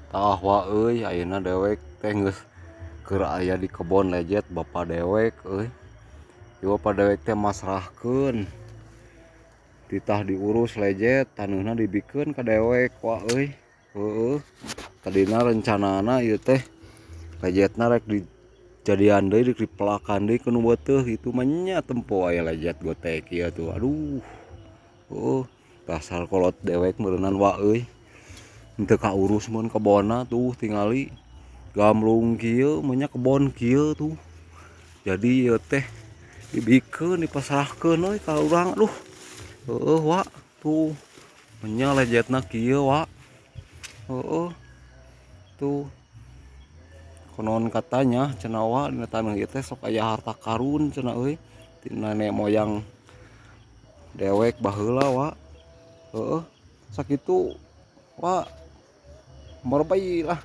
Tah wa euy ayeuna dewek teh geus keur aya di kebon lejet bapa dewek euy. Ieu bapa dewek teh masrahkeun. Titah diurus lejet taneuhna dibikeun ka dewek wa euy. Heueuh. Tadina rencanana ieu teh lejetna rek dijadian deui rek dipelakan deui ku nu beuteuh itu mah nya tempo aya lejet gotek ieu tuh. Aduh. Heueuh. Dasar kolot dewek meureunnan wa euy. Henteu kaurus mun kebonna tuh tingali gambrung kieu mah nya kebon kieu tuh. Jadi ieu teh dibikeun dipasrahkeun euy ka urang aduh. Heueuh wa tuh. Nya lejetna kieu wa. Heueuh. Tuh. Konon katanya cenah wa dina taneuh ieu teh sok aya harta karun cenah euy. Ti nenek moyang dewek baheula wa. Heueuh. Sakitu wa. Morbay lah.